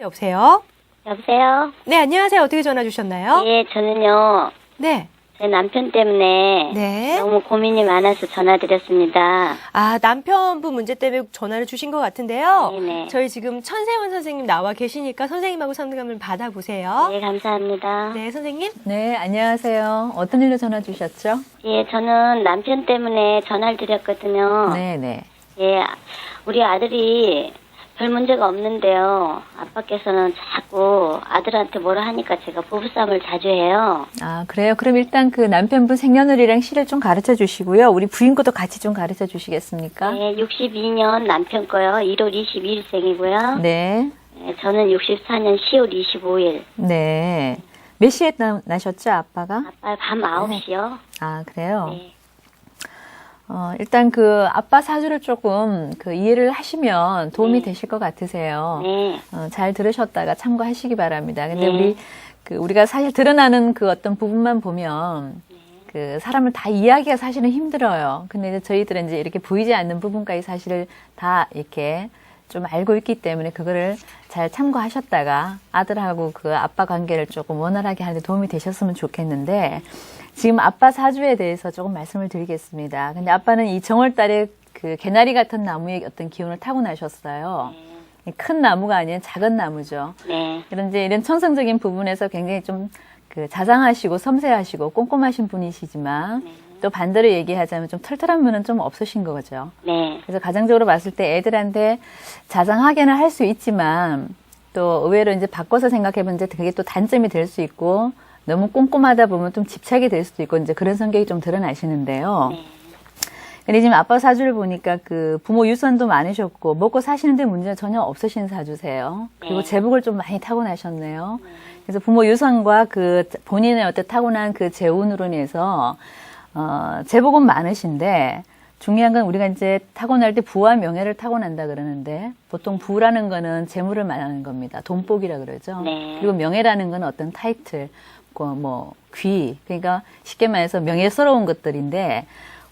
여보세요? 여보세요? 네, 안녕하세요. 어떻게 전화 주셨나요? 예, 저는요, 네. 제 남편 때문에 네. 너무 고민이 많아서 전화드렸습니다. 아, 남편분 문제 때문에 전화를 주신 것 같은데요. 네네. 저희 지금 천세원 선생님 나와 계시니까 선생님하고 상담을 받아보세요. 네, 감사합니다. 네, 선생님. 네, 안녕하세요. 어떤 일로 전화 주셨죠? 예, 저는 남편 때문에 전화를 드렸거든요. 네, 네. 예, 우리 아들이 별 문제가 없는데요. 아빠께서는 자꾸 아들한테 뭐라 하니까 제가 부부싸움을 자주 해요. 아, 그래요? 그럼 일단 그 남편분 생년월일이랑 시를 좀 가르쳐 주시고요. 우리 부인 것도 같이 좀 가르쳐 주시겠습니까? 예, 62년 남편 거요. 1월 22일생이고요. 네. 예, 저는 64년 10월 25일. 네. 몇 시에 나셨죠, 아빠가? 아빠 밤 9시요. 아, 그래요? 네. 일단 그 아빠 사주를 조금 그 이해를 하시면 도움이 네. 되실 것 같으세요. 네. 잘 들으셨다가 참고하시기 바랍니다. 근데 네. 우리가 사실 드러나는 그 어떤 부분만 보면 그 사람을 다 이해하기가 사실은 힘들어요. 근데 이제 저희들은 이제 이렇게 보이지 않는 부분까지 사실을 다 이렇게 좀 알고 있기 때문에 그거를 잘 참고하셨다가 아들하고 그 아빠 관계를 조금 원활하게 하는 데 도움이 되셨으면 좋겠는데 지금 아빠 사주에 대해서 조금 말씀을 드리겠습니다. 근데 아빠는 이 정월달에 그 개나리 같은 나무의 어떤 기운을 타고나셨어요. 큰 나무가 아닌 작은 나무죠. 네. 이런 천성적인 부분에서 굉장히 좀 그 자상하시고 섬세하시고 꼼꼼하신 분이시지만 또 반대로 얘기하자면 좀 털털한 면은 좀 없으신 거죠. 네. 그래서 가정적으로 봤을 때 애들한테 자상하게는 할 수 있지만 또 의외로 이제 바꿔서 생각해보면 이제 그게 또 단점이 될 수 있고 너무 꼼꼼하다 보면 좀 집착이 될 수도 있고 이제 그런 성격이 좀 드러나시는데요. 네. 근데 지금 아빠 사주를 보니까 그 부모 유선도 많으셨고 먹고 사시는데 문제는 전혀 없으신 사주세요. 그리고 네. 재복을 좀 많이 타고나셨네요. 그래서 부모 유선과 그 본인의 어떤 타고난 그 재운으로 인해서 재복은 많으신데 중요한 건 우리가 이제 타고날 때 부와 명예를 타고난다 그러는데 보통 부라는 거는 재물을 말하는 겁니다. 돈복이라 그러죠. 네. 그리고 명예라는 건 어떤 타이틀, 귀, 그러니까 쉽게 말해서 명예스러운 것들인데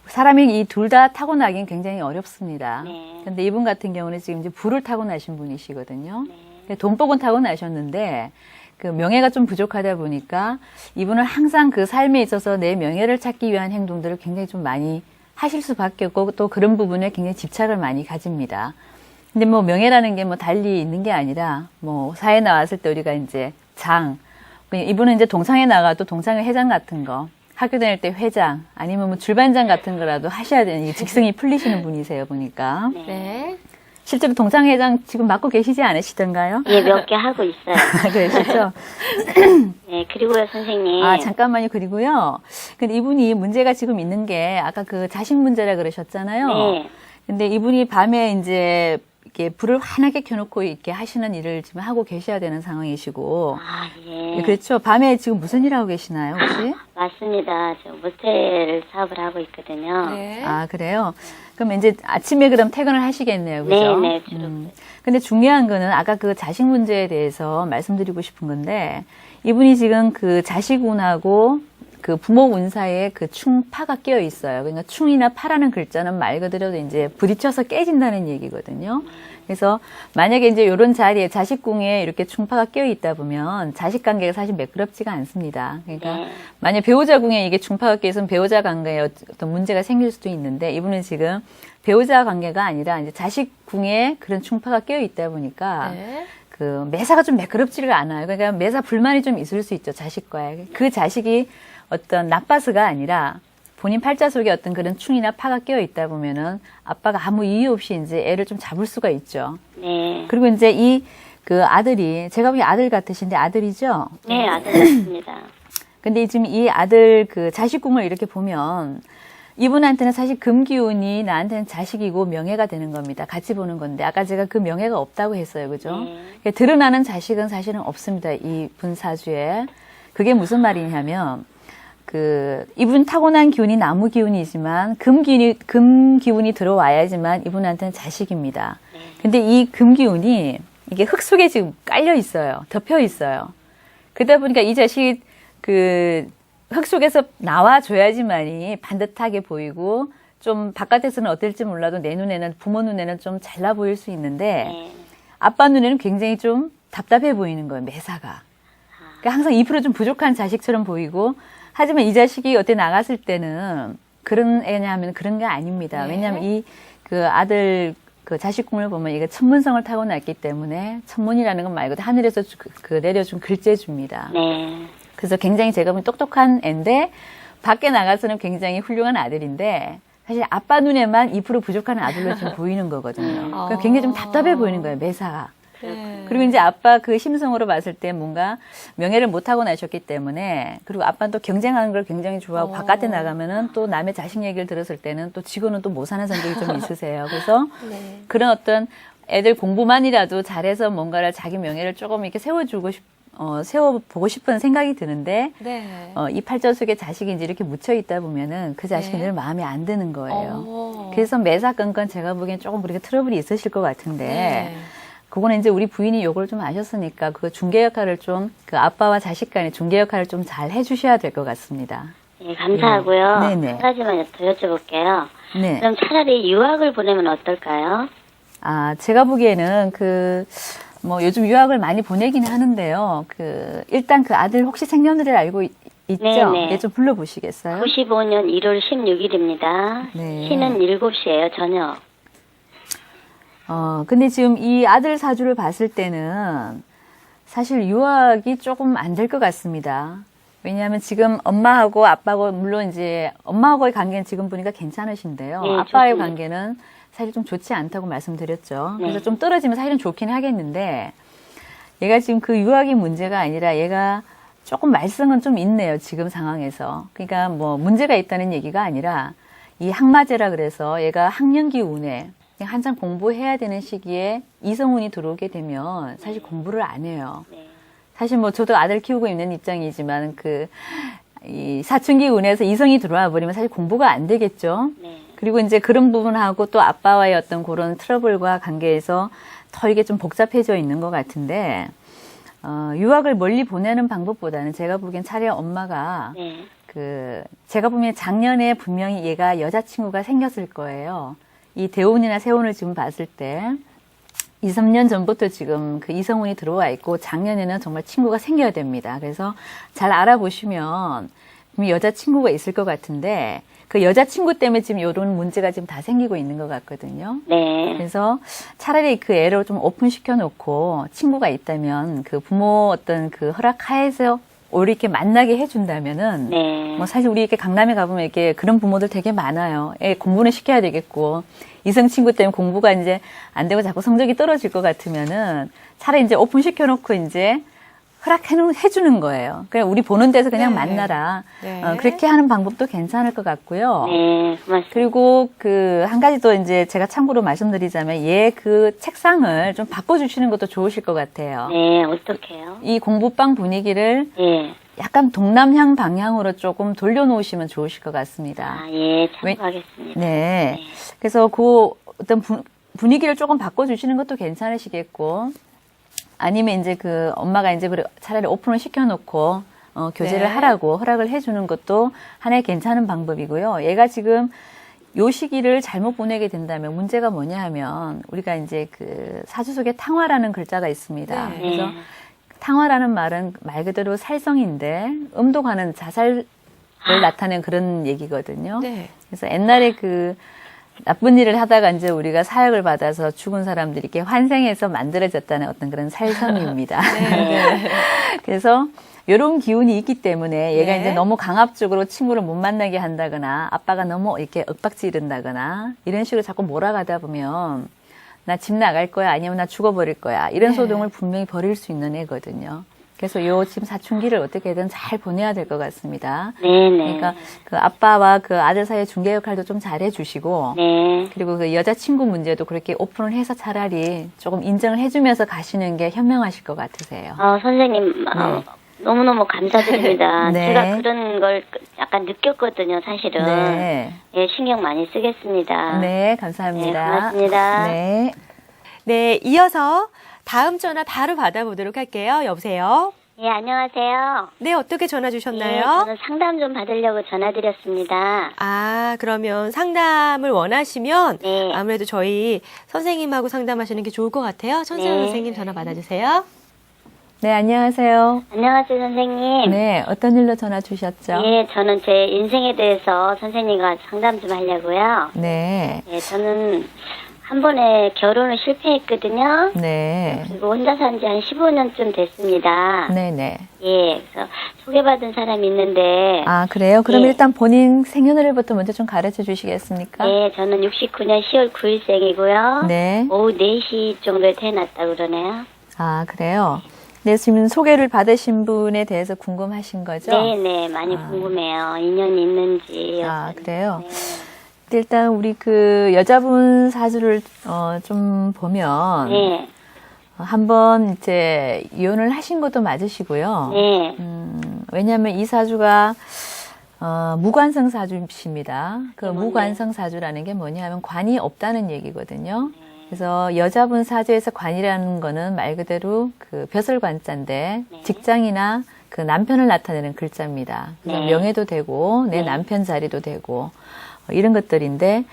사람이 이 둘 다 타고나긴 굉장히 어렵습니다. 네. 근데 이분 같은 경우는 지금 이제 부를 타고나신 분이시거든요. 네. 돈복은 타고나셨는데 그 명예가 좀 부족하다 보니까 이분은 항상 그 삶에 있어서 내 명예를 찾기 위한 행동들을 굉장히 좀 많이 하실 수밖에 없고 또 그런 부분에 굉장히 집착을 많이 가집니다. 근데 뭐 명예라는 게 뭐 달리 있는 게 아니라 뭐 사회 나왔을 때 우리가 이제 이분은 이제 동창회 나가도 동창회 회장 같은 거 학교 다닐 때 회장 아니면 뭐 줄반장 같은 거라도 하셔야 되는 이 직성이 풀리시는 분이세요 보니까. 네. 실제로 동창회장 지금 맡고 계시지 않으시던가요? 예, 몇 개 하고 있어요. 그러시죠? 네, 그리고요, 선생님. 아, 잠깐만요. 그리고요. 근데 이분이 문제가 지금 있는 게 아까 그 자식 문제라 그러셨잖아요. 네. 근데 이분이 밤에 이제 이렇게 불을 환하게 켜놓고 이렇게 하시는 일을 지금 하고 계셔야 되는 상황이시고. 아, 예. 그렇죠. 밤에 지금 무슨 일 하고 계시나요, 혹시? 맞습니다. 저 모텔 사업을 하고 있거든요. 네. 아, 그래요? 그럼 이제 아침에 그럼 퇴근을 하시겠네요. 그죠? 네, 주로. 근데 중요한 거는 아까 그 자식 문제에 대해서 말씀드리고 싶은 건데 이분이 지금 그 자식운하고 그 부모 운 사이에 그 충파가 끼어 있어요. 그러니까 충이나 파라는 글자는 말 그대로 이제 부딪혀서 깨진다는 얘기거든요. 그래서 만약에 이제 이런 자리에 자식궁에 이렇게 충파가 끼어 있다 보면 자식 관계가 사실 매끄럽지가 않습니다. 그러니까 네. 만약 배우자 궁에 이게 충파가 끼어 있으면 배우자 관계에 어떤 문제가 생길 수도 있는데 이분은 지금 배우자 관계가 아니라 이제 자식 궁에 그런 충파가 끼어 있다 보니까 네. 그 매사가 좀 매끄럽지가 않아요. 그러니까 매사 불만이 좀 있을 수 있죠, 자식과의. 그 자식이 어떤 나빠서가 아니라 본인 팔자 속에 어떤 그런 충이나 파가 끼어 있다 보면은 아빠가 아무 이유 없이 이제 애를 좀 잡을 수가 있죠. 네. 그리고 이제 이 그 아들이 제가 보기엔 아들 같으신데 아들이죠? 네, 아들 맞습니다. 근데 지금 이 아들 그 자식궁을 이렇게 보면 이분한테는 사실 금기운이 나한테는 자식이고 명예가 되는 겁니다. 같이 보는 건데 아까 제가 그 명예가 없다고 했어요. 그죠? 네. 드러나는 자식은 사실은 없습니다. 이 분 사주에. 그게 무슨 말이냐면 이분 타고난 기운이 나무 기운이지만 금 기운이 들어와야지만 이분한테는 자식입니다. 근데 이 금 기운이 이게 흙 속에 지금 깔려 있어요. 덮여 있어요. 그러다 보니까 이 자식이 흙 속에서 나와줘야지만이 반듯하게 보이고 좀 바깥에서는 어떨지 몰라도 내 눈에는 부모 눈에는 좀 잘나 보일 수 있는데 네. 아빠 눈에는 굉장히 좀 답답해 보이는 거예요, 매사가. 그러니까 항상 2%좀 부족한 자식처럼 보이고, 하지만 이 자식이 어때 나갔을 때는 그런 애냐 하면 그런 게 아닙니다. 네. 왜냐하면 이 그 아들 그 자식 꿈을 보면 이게 천문성을 타고났기 때문에 천문이라는 건 말고 하늘에서 내려준 글재주입니다. 네. 그래서 굉장히 제가 보면 똑똑한 애인데 밖에 나가서는 굉장히 훌륭한 아들인데 사실 아빠 눈에만 2% 부족한 아들로 지금 보이는 거거든요. 그러니까 굉장히 좀 답답해 보이는 거예요, 매사가. 네. 그리고 이제 아빠 그 심성으로 봤을 때 뭔가 명예를 못 하고 나셨기 때문에 그리고 아빠는 또 경쟁하는 걸 굉장히 좋아하고 바깥에 나가면은 또 남의 자식 얘기를 들었을 때는 또 지고는 또 못 사는 성격이 좀 있으세요. 그래서 네. 그런 어떤 애들 공부만이라도 잘해서 뭔가를 자기 명예를 조금 이렇게 세워보고 싶은 생각이 드는데 네. 이 팔자 속에 자식이 이제 이렇게 묻혀 있다 보면은 그 자식이 네. 늘 마음에 안 드는 거예요. 어. 그래서 매사건건 제가 보기엔 조금 우리가 트러블이 있으실 것 같은데 네. 그거는 이제 우리 부인이 요걸 좀 아셨으니까 그 중개 역할을 좀 그 아빠와 자식 간의 중개 역할을 좀 잘 해주셔야 될 것 같습니다. 네, 감사하고요. 네네. 한 가지만 더 여쭤볼게요. 네. 그럼 차라리 유학을 보내면 어떨까요? 아, 제가 보기에는 뭐 요즘 유학을 많이 보내긴 하는데요. 일단 그 아들 혹시 생년월일 알고 있죠? 네네. 네, 좀 불러보시겠어요? 95년 1월 16일입니다. 네. 시는 7시예요, 저녁. 근데 지금 이 아들 사주를 봤을 때는 사실 유학이 조금 안 될 것 같습니다. 왜냐하면 지금 엄마하고 아빠하고 물론 이제 엄마하고의 관계는 지금 보니까 괜찮으신데요. 네, 아빠의 좋습니다. 관계는 사실 좀 좋지 않다고 말씀드렸죠. 네. 그래서 좀 떨어지면 사실은 좋긴 하겠는데 얘가 지금 그 유학이 문제가 아니라 얘가 조금 말썽은 좀 있네요. 지금 상황에서. 그러니까 뭐 문제가 있다는 얘기가 아니라 이 항마제라 그래서 얘가 학년기 운에 한창 공부해야 되는 시기에 이성운이 들어오게 되면 사실 공부를 안 해요. 네. 사실 뭐 저도 아들 키우고 있는 입장이지만 이 사춘기 운에서 이성이 들어와 버리면 사실 공부가 안 되겠죠. 네. 그리고 이제 그런 부분하고 또 아빠와의 어떤 그런 트러블과 관계에서 더 이게 좀 복잡해져 있는 것 같은데, 유학을 멀리 보내는 방법보다는 제가 보기엔 차라리 엄마가 네. 제가 보면 작년에 분명히 얘가 여자친구가 생겼을 거예요. 이 대운이나 세운을 지금 봤을 때 2, 3년 전부터 지금 그 이성운이 들어와 있고 작년에는 정말 친구가 생겨야 됩니다. 그래서 잘 알아보시면 여자친구가 있을 것 같은데 그 여자친구 때문에 지금 이런 문제가 지금 다 생기고 있는 것 같거든요. 네. 그래서 차라리 그 애를 좀 오픈시켜 놓고 친구가 있다면 그 부모 어떤 그 허락하에서 오히려 이렇게 만나게 해준다면은 네. 뭐 사실 우리 이렇게 강남에 가보면 이렇게 그런 부모들 되게 많아요. 애 공부는 시켜야 되겠고 이성 친구 때문에 공부가 이제 안 되고 자꾸 성적이 떨어질 것 같으면은 차라리 이제 오픈 시켜놓고 이제 해주는 거예요. 그냥 우리 보는 데서 그냥 네. 만나라. 네. 그렇게 하는 방법도 괜찮을 것 같고요. 네. 고맙습니다. 그리고 한 가지 더 이제 제가 참고로 말씀드리자면 얘 그 책상을 좀 바꿔주시는 것도 좋으실 것 같아요. 네. 어떡해요? 이 공부방 분위기를 예. 약간 동남향 방향으로 조금 돌려놓으시면 좋으실 것 같습니다. 아, 예. 참고하겠습니다. 네. 그래서 어떤 분위기를 조금 바꿔주시는 것도 괜찮으시겠고, 아니면 이제 엄마가 이제 차라리 오픈을 시켜놓고, 교제를 네. 하라고 허락을 해주는 것도 하나의 괜찮은 방법이고요. 얘가 지금 요 시기를 잘못 보내게 된다면 문제가 뭐냐 하면, 우리가 이제 사주 속에 탕화라는 글자가 있습니다. 네. 그래서 탕화라는 말은 말 그대로 살성인데, 음독하는 자살을 나타낸 그런 얘기거든요. 네. 그래서 옛날에 나쁜 일을 하다가 이제 우리가 사역을 받아서 죽은 사람들이 이렇게 환생해서 만들어졌다는 어떤 그런 살성입니다. 네. 그래서 이런 기운이 있기 때문에 얘가 네. 이제 너무 강압적으로 친구를 못 만나게 한다거나 아빠가 너무 이렇게 윽박지른다거나 이런 식으로 자꾸 몰아가다 보면 나 집 나갈 거야 아니면 나 죽어버릴 거야 이런 네. 소동을 분명히 벌일 수 있는 애거든요. 그래서 지금 사춘기를 어떻게든 잘 보내야 될 것 같습니다. 네네. 그러니까 아빠와 아들 사이의 중개 역할도 좀 잘 해주시고, 네. 그리고 여자친구 문제도 그렇게 오픈을 해서 차라리 조금 인정을 해주면서 가시는 게 현명하실 것 같으세요. 선생님, 너무너무 감사드립니다. 네. 제가 그런 걸 약간 느꼈거든요, 사실은. 네. 예, 신경 많이 쓰겠습니다. 네, 감사합니다. 네, 고맙습니다. 네. 네, 이어서 다음 전화 바로 받아보도록 할게요. 여보세요? 예, 안녕하세요. 네, 어떻게 전화 예, 주셨나요? 저는 상담 좀 받으려고 전화드렸습니다. 아, 그러면 상담을 원하시면 네. 아무래도 저희 선생님하고 상담하시는 게 좋을 것 같아요. 천세영 네. 선생님 전화 받아주세요. 네, 안녕하세요. 안녕하세요, 선생님. 네, 어떤 일로 전화 주셨죠? 예, 저는 제 인생에 대해서 선생님과 상담 좀 하려고요. 네, 예, 저는 한 번에 결혼을 실패했거든요. 네, 그리고 혼자 산 지 한 15년쯤 됐습니다. 네, 네. 예, 그래서 소개받은 사람이 있는데, 아, 그래요? 그럼 예. 일단 본인 생년월일부터 먼저 좀 가르쳐 주시겠습니까? 예, 저는 69년 10월 9일생이고요. 네. 오후 4시 정도에 태어났다고 그러네요. 아, 그래요? 네, 지금 소개를 받으신 분에 대해서 궁금하신 거죠? 네네, 많이 궁금해요. 인연이 있는지. 아, 그래요? 네. 일단 우리 그 여자분 사주를 좀 보면 네. 한번 이제 이혼을 하신 것도 맞으시고요. 네. 왜냐하면 이 사주가 무관성 사주입니다. 그 뭔데? 무관성 사주라는 게 뭐냐면 관이 없다는 얘기거든요. 그래서 여자분 사주에서 관이라는 거는 말 그대로 그 벼슬관자인데 네. 직장이나 그 남편을 나타내는 글자입니다. 그래서 네. 명예도 되고 내 네. 남편 자리도 되고 이런 것들인데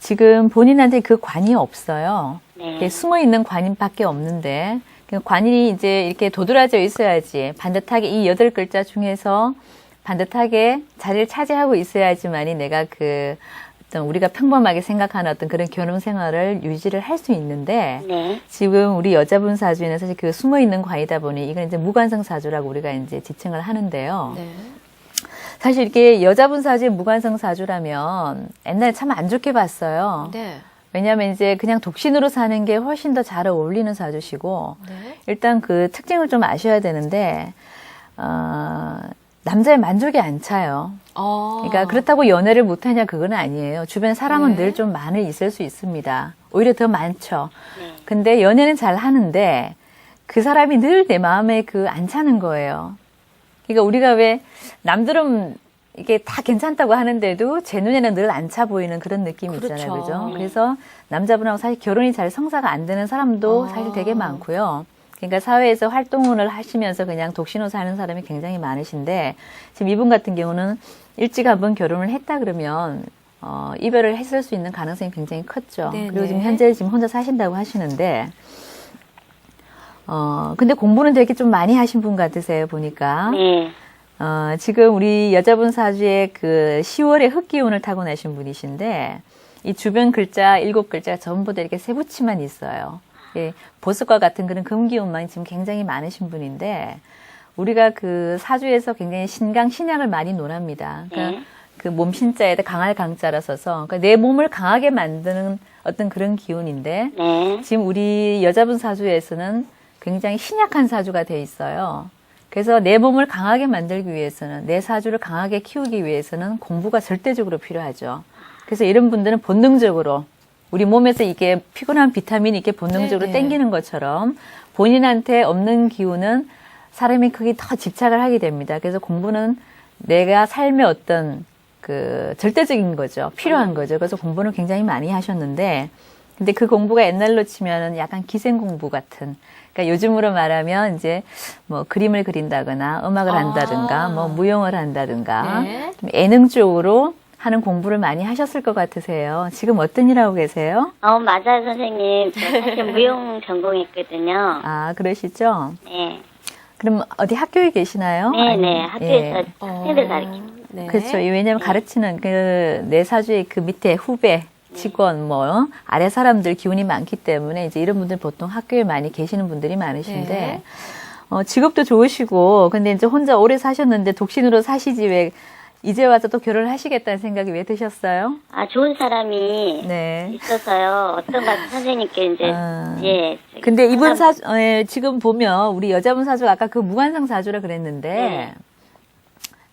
지금 본인한테 그 관이 없어요. 네. 이게 숨어 있는 관인밖에 없는데 그 관이 이제 이렇게 도드라져 있어야지 반듯하게 이 8글자 중에서 반듯하게 자리를 차지하고 있어야지만이 내가 그 어떤 우리가 평범하게 생각하는 어떤 그런 결혼 생활을 유지를 할 수 있는데 네. 지금 우리 여자분 사주에는 사실 그 숨어 있는 관이다 보니 이건 이제 무관성 사주라고 우리가 이제 지칭을 하는데요. 네. 사실 이렇게 여자분 사주에 무관성 사주라면 옛날에 참 안 좋게 봤어요. 네. 왜냐하면 이제 그냥 독신으로 사는 게 훨씬 더 잘 어울리는 사주시고 네. 일단 그 특징을 좀 아셔야 되는데 남자의 만족이 안 차요. 그러니까 그렇다고 연애를 못하냐 그건 아니에요. 주변 사람은 네. 늘 좀 많이 있을 수 있습니다. 오히려 더 많죠. 네. 근데 연애는 잘 하는데 그 사람이 늘 내 마음에 그 안 차는 거예요. 그러니까 우리가 왜 남들은 이게 다 괜찮다고 하는데도 제 눈에는 늘 안 차 보이는 그런 느낌 있잖아요. 그렇죠. 그죠? 네. 그래서 남자분하고 사실 결혼이 잘 성사가 안 되는 사람도 사실 되게 많고요. 그러니까 사회에서 활동을 하시면서 그냥 독신으로 사는 사람이 굉장히 많으신데 지금 이분 같은 경우는 일찍 한번 결혼을 했다 그러면 이별을 했을 수 있는 가능성이 굉장히 컸죠. 네네. 그리고 지금 현재 지금 혼자 사신다고 하시는데 근데 공부는 되게 좀 많이 하신 분 같으세요, 보니까. 네. 지금 우리 여자분 사주에 그 10월에 흑기운을 타고나신 분이신데, 이 주변 글자, 7글자가 전부 다 이렇게 세부치만 있어요. 예, 보습과 같은 그런 금기운만 지금 굉장히 많으신 분인데, 우리가 그 사주에서 굉장히 신강, 신약을 많이 논합니다. 그러니까 네. 그 몸 신자에다 강할 강자라 써서, 그러니까 내 몸을 강하게 만드는 어떤 그런 기운인데, 네. 지금 우리 여자분 사주에서는 굉장히 신약한 사주가 돼 있어요. 그래서 내 몸을 강하게 만들기 위해서는, 내 사주를 강하게 키우기 위해서는 공부가 절대적으로 필요하죠. 그래서 이런 분들은 본능적으로 우리 몸에서 이게 피곤한 비타민이 이렇게 본능적으로 네네. 땡기는 것처럼 본인한테 없는 기운은 사람이 거기 더 집착을 하게 됩니다. 그래서 공부는 내가 삶의 어떤 그 절대적인 거죠. 필요한 거죠. 그래서 공부는 굉장히 많이 하셨는데, 근데 그 공부가 옛날로 치면은 약간 기생 공부 같은, 그러니까 요즘으로 말하면 이제 뭐 그림을 그린다거나 음악을 한다든가 뭐 무용을 한다든가 네. 좀 예능 쪽으로 하는 공부를 많이 하셨을 것 같으세요. 지금 어떤 일 하고 계세요? 맞아요, 선생님. 저 사실 무용 전공했거든요. 아, 그러시죠? 네. 그럼 어디 학교에 계시나요? 네네. 아니면- 학교에서 예. 학생들 가르치고. 네. 그렇죠. 왜냐하면 가르치는 그 내 사주의 그 밑에 후배, 직원, 뭐 아래 사람들 기운이 많기 때문에 이제 이런 분들 보통 학교에 많이 계시는 분들이 많으신데 네. 직업도 좋으시고 근데 이제 혼자 오래 사셨는데 독신으로 사시지 왜 이제 와서 또 결혼을 하시겠다는 생각이 왜 드셨어요? 좋은 사람이 네. 있어서요. 어떤 가 선생님께 이제, 예. 저기 근데 이분 상담- 지금 보면 우리 여자분 사주가 아까 그 무관성 사주라 그랬는데 네.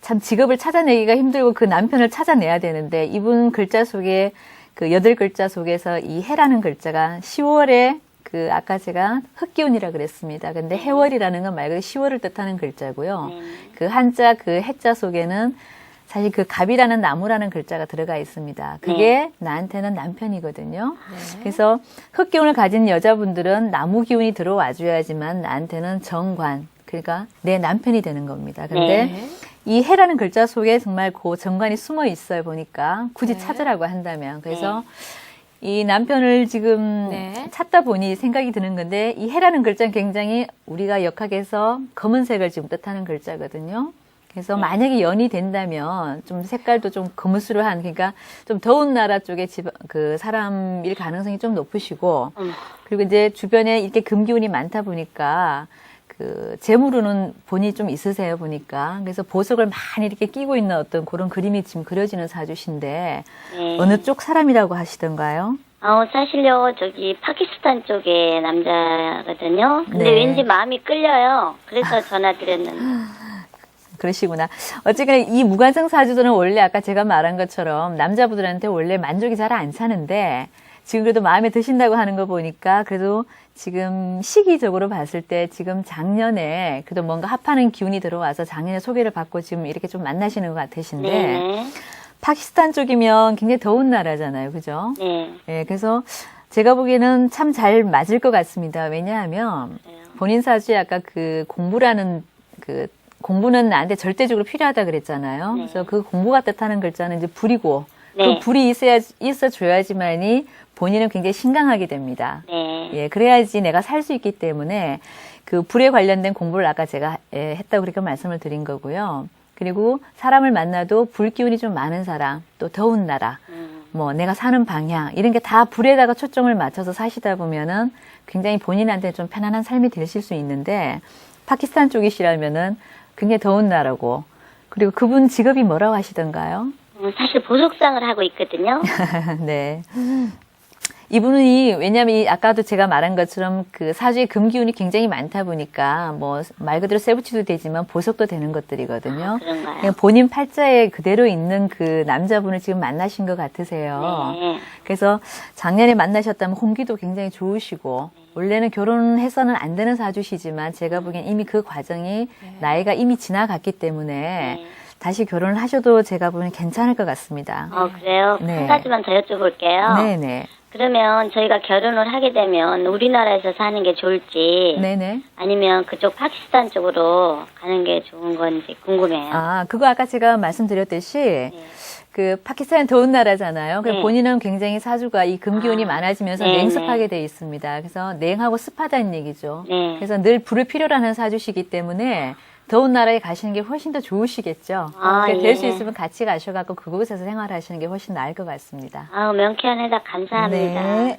참 직업을 찾아내기가 힘들고 그 남편을 찾아내야 되는데 이분 글자 속에 그 8글자 속에서 이 해라는 글자가 10월에 그 아까 제가 흑기운이라 그랬습니다. 근데 해월이라는 건 말 그대로 10월을 뜻하는 글자고요. 네. 그 한자 그 해자 속에는 사실 그 갑이라는 나무라는 글자가 들어가 있습니다. 그게 나한테는 남편이거든요. 그래서 흑기운을 가진 여자분들은 나무 기운이 들어와 줘야지만 나한테는 정관, 그러니까 내 남편이 되는 겁니다. 근데 네. 이 해라는 글자 속에 정말 그 정관이 숨어 있어요, 보니까. 굳이 네. 찾으라고 한다면. 그래서 이 남편을 지금 네. 찾다 보니 생각이 드는 건데, 이 해라는 글자는 굉장히 우리가 역학에서 검은색을 지금 뜻하는 글자거든요. 그래서 만약에 연이 된다면 좀 색깔도 좀 거무스름한, 그러니까 좀 더운 나라 쪽에 그 사람일 가능성이 좀 높으시고, 그리고 이제 주변에 이렇게 금기운이 많다 보니까 그 재물로는 본이 좀 있으세요 보니까. 그래서 보석을 많이 이렇게 끼고 있는 어떤 그런 그림이 지금 그려지는 사주신데, 네. 어느 쪽 사람이라고 하시던가요? 사실요, 저기, 파키스탄 쪽의 남자거든요. 근데 네. 왠지 마음이 끌려요. 그래서 전화 드렸는데. 그러시구나. 어쨌거나 이 무관성 사주들은 원래 아까 제가 말한 것처럼 남자분들한테 원래 만족이 잘 안 차는데, 지금 그래도 마음에 드신다고 하는 거 보니까 그래도 지금 시기적으로 봤을 때 지금 작년에 그래도 뭔가 합하는 기운이 들어와서 작년에 소개를 받고 지금 이렇게 좀 만나시는 것 같으신데, 네. 파키스탄 쪽이면 굉장히 더운 나라잖아요. 그죠? 네. 예, 그래서 제가 보기에는 참 잘 맞을 것 같습니다. 왜냐하면 본인 사주에 아까 그 공부라는 공부는 나한테 절대적으로 필요하다 그랬잖아요. 네. 그래서 그 공부가 뜻하는 글자는 이제 불이고, 네. 그 불이 있어줘야지만이 본인은 굉장히 신강하게 됩니다. 네. 예, 그래야지 내가 살 수 있기 때문에 그 불에 관련된 공부를 아까 제가 했다고 그렇게 말씀을 드린 거고요. 그리고 사람을 만나도 불 기운이 좀 많은 사람, 또 더운 나라, 뭐 내가 사는 방향, 이런 게 다 불에다가 초점을 맞춰서 사시다 보면은 굉장히 본인한테 좀 편안한 삶이 되실 수 있는데, 파키스탄 쪽이시라면은 굉장히 더운 나라고, 그리고 그분 직업이 뭐라고 하시던가요? 사실 보석상을 하고 있거든요. 네. 이분이, 왜냐면 아까도 제가 말한 것처럼 그 사주에 금기운이 굉장히 많다 보니까 뭐 말 그대로 쇠붙이도 되지만 보석도 되는 것들이거든요. 그런가요? 그냥 본인 팔자에 그대로 있는 그 남자분을 지금 만나신 것 같으세요. 네. 그래서 작년에 만나셨다면 홍기도 굉장히 좋으시고, 원래는 결혼해서는 안 되는 사주시지만 제가 보기엔 이미 그 과정이 나이가 이미 지나갔기 때문에 네. 다시 결혼을 하셔도 제가 보기엔 괜찮을 것 같습니다. 그래요? 네. 한 가지만 더 여쭤볼게요. 네네. 그러면 저희가 결혼을 하게 되면 우리나라에서 사는 게 좋을지 네네. 아니면 그쪽 파키스탄 쪽으로 가는 게 좋은 건지 궁금해요. 아, 그거 아까 제가 말씀드렸듯이 그 파키스탄은 더운 나라잖아요. 그래서 네. 본인은 굉장히 사주가 이 금기운이 많아지면서 네, 냉습하게 돼 있습니다. 그래서 냉하고 습하다는 얘기죠. 네. 그래서 늘 불을 필요로 하는 사주시기 때문에 더운 나라에 가시는 게 훨씬 더 좋으시겠죠. 될 수 예. 있으면 같이 가셔갖고 그곳에서 생활하시는 게 훨씬 나을 것 같습니다. 명쾌한 해답 감사합니다. 네.